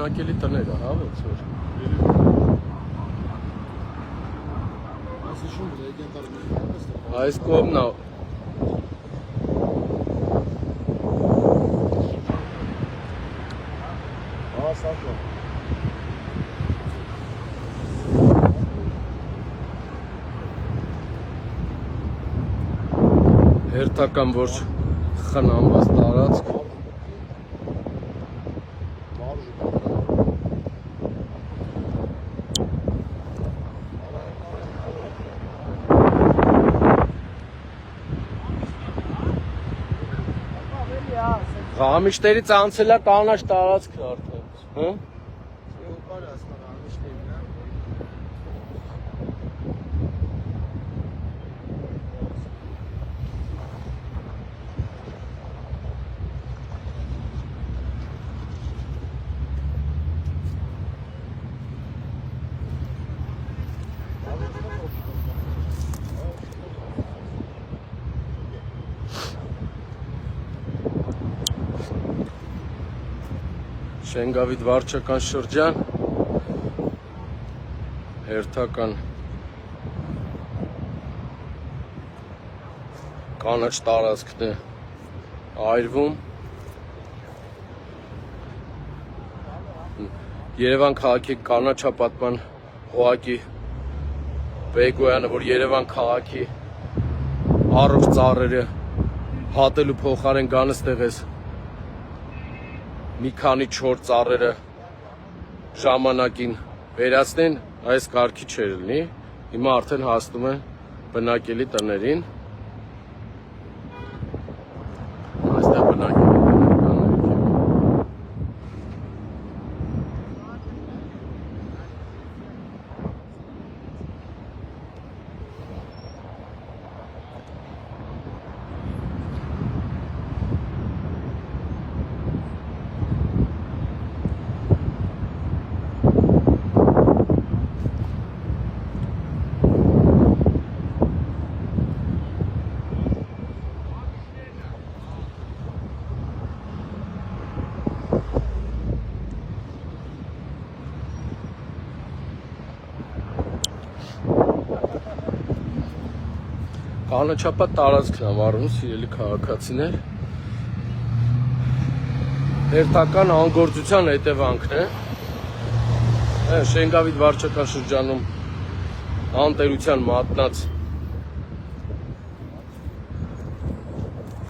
բնակելի տներ է, հա, ոնց որ։ Այս կողմն է։ Հա, սա կա։ Հերթական ոչ խնամված տարածք։ Ղամիշներից անցել է կանաչ տարածքը արդեն, հա։ Շենգավիթ վարչական շրջան, հերթական կանաչ տարածքն է այրվում, Երևան քաղաքի կանաչապատման Հողակի Բեգոյանը, որ Երևան քաղաքի առողջ ծառերը հատելու փոխարեն գանստեղես մի քանի 4 ծառերը ժամանակին վերացնեն, այս կարգի չէր լինի, հիմա արդեն հասնում են բնակելի տներին, այստեղ բնակելի կանաչապատ տարածքն է վարում, սիրելի քաղաքացիներ, հերթական անգործության հետևանքն է, Շենգավիթ վարչական շրջանում անտերության մատնած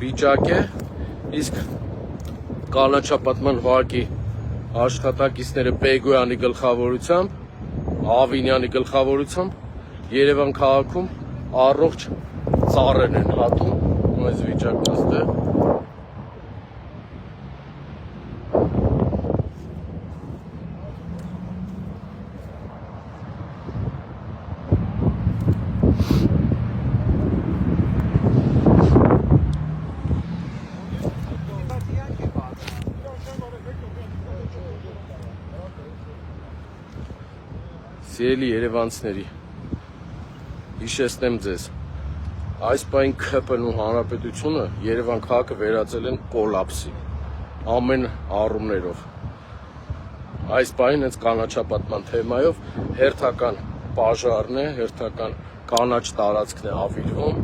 վիճակ է, իսկ կանաչապատման Հողակի աշխատակիցները Բեգոյանի գլխավորությամբ, Ավինյանի գլխավորությամբ Երևան քաղաքում առողջ ծառեր են հատում, այս վիճակն այստեղ։ Սիրելի երևանցիների, հիշեցնեմ ձեզ, այս պահին ՔՊ-ն ու Հանրապետությունը Երևան քաղաքը վերածել են կոլապսի, ամեն առումներով։ Այս պահին հենց կանաչապատման թեմայով հերթական պաժարն է, հերթական կանաչ տարածքն է ավիրվում։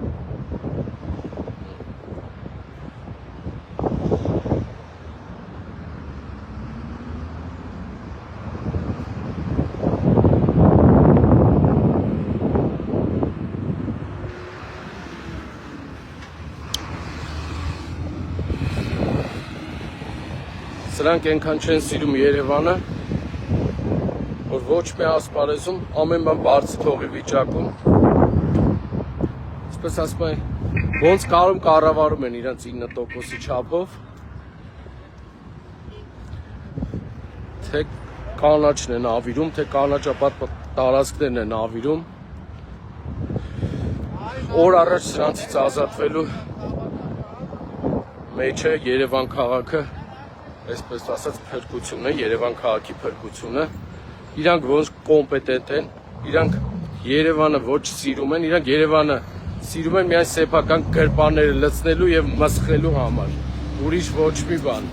Սրանք այնքան չեն սիրում Երևանը, որ ոչ մի ասպարեզում ամեն բան բարձր թողի վիճակում, այսպես ասում են, ոնց կարում կառավարում են իրենց 9%-ի չափով, թե կանաչն են ավիրում, թե կանաչապատ տարածքներն են ավիրում, օր առաջ սրանցից ազատվելու մեջ է Երևան քաղաքը, այսպես ասած փրկությունը, Երևան քաղաքի փրկությունը, իրանք ոնց կոմպետենտ են, իրանք Երևանը ոչ սիրում են, իրանք Երևանը սիրում են միայն սեփական գրպանները լցնելու եւ մսխելու համար, ուրիշ ոչ մի բան։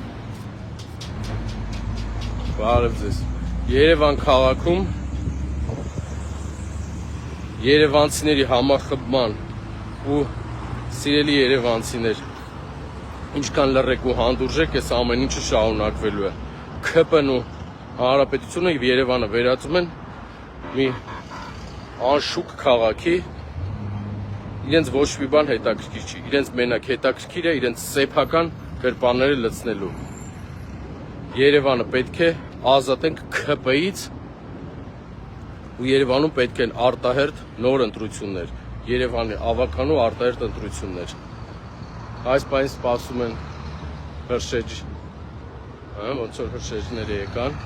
Բարև ձեզ։ Երևան քաղաքում երևանցիների համախմբման ու սիրելի երևանցիներ, ինչքան լռեք ու հանդուրժեք, այս ամեն ինչը շարունակվելու է։ ՔՊ-ն ու Հանրապետությունը եւ Երևանը վերածում են մի անշուք քաղաքի, իրենց ոչ մի բան հետաքրքիր չի, իրենց մենակ հետաքրքիր է իրենց սեփական գրպանները լցնելու։ Երևանը պետք է ազատենք ՔՊ-ից ու Երևանում պետք են արտահերթ նոր ընտրություններ, Երևանի ավականու արտահերթ ընտրություններ։ Այս պայն սպասում են հրշեջ, ոնց որ հրշեջները եկան։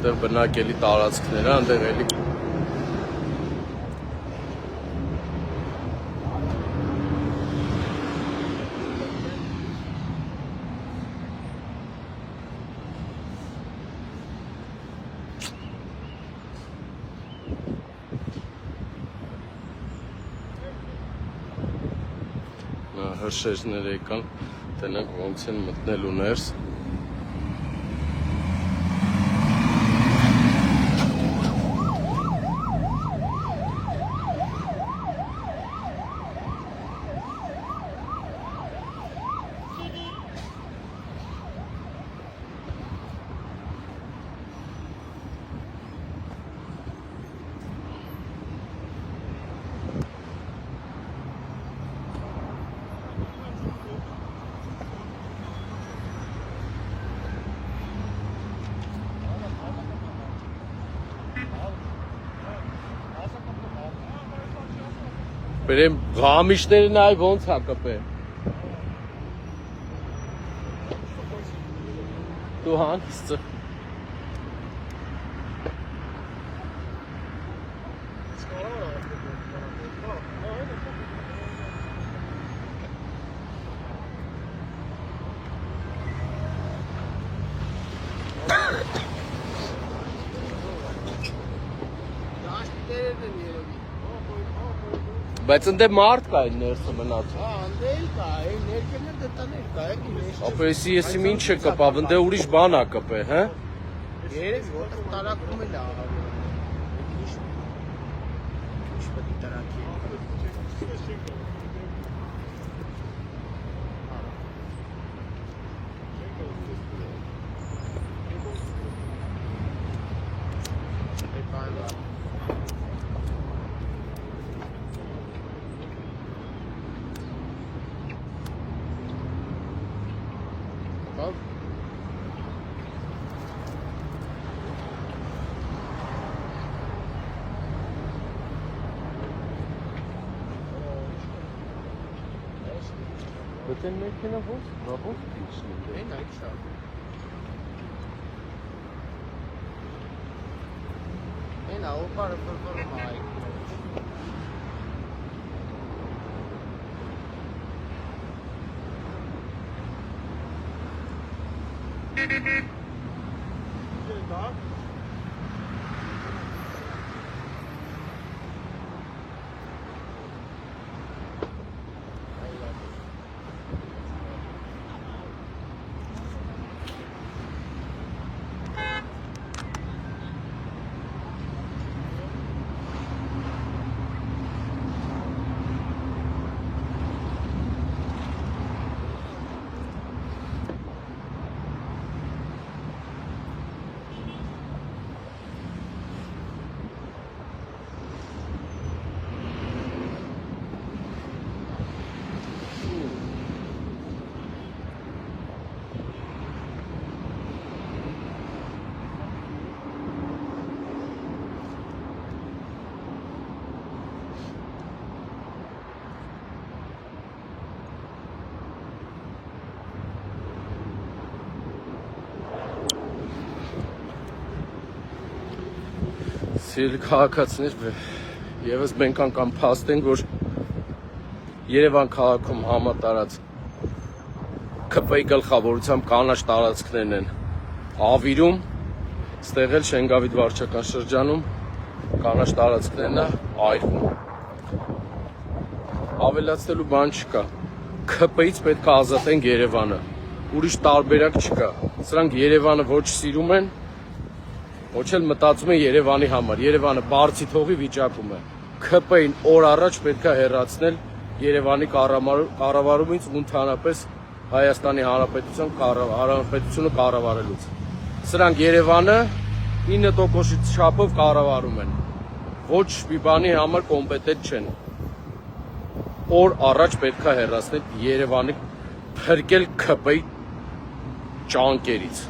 Այստեղ բնակելի տարածքներ է, այնտեղ էլի հրշեջներ եկան, տենանք ոնց են մտնելու ներս։ Բերեմ գամիշներն այ ոնց հա կպեմ։ Դու հանգստը։ Բայց ընդ մարդ կա այն ներսը մնաց։ Ընդ էլ կա, այն ներքևներ դտաներ կա, եկի։ Ապա ես ինչ է կպավ, ընդ ուրիշ բան ա կպե, հա։ Երևի որտեղ տարակում էլ ա։ Ինչ պետք է տարակի։ But then making a voice pitch. Այն այդ շա։ Այն ա օպարը ֆորմում այ։ Սիրելի քաղաքացիներ, եւս մենք անգամ փաստենք, որ Երևան քաղաքում համատարած ՔՊ-ի գլխավորությամբ կանաչ տարածքներն են ավիրում, ստեղ էլ Շենգավիթ վարչական շրջանում կանաչ տարածքներն է այրվում։ Ավելացնելու բան չկա։ ՔՊ-ից պետք է ազատենք Երևանը։ Ուրիշ տարբերակ չկա։ Սրանք Երևանը ոչ սիրում են, ոչ էլ մտածում են Երևանի համար։ Երևանը բարձի թողի վիճակում է։ ՔՊ-ին օր առաջ պետք է հեռացնել Երևանի կառավարումից ու ընդհանրապես Հայաստանի Հանրապետությունը կառավարելուց։ Սրանք Երևանը 9% չափով կառավարում են։ Ոչ մի բանի համար կոմպետենտ չեն։ Օր առաջ պետք է հեռացնել Երևանի փրկել ՔՊ-ի ճանկերից։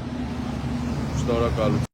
Շնորհակալություն։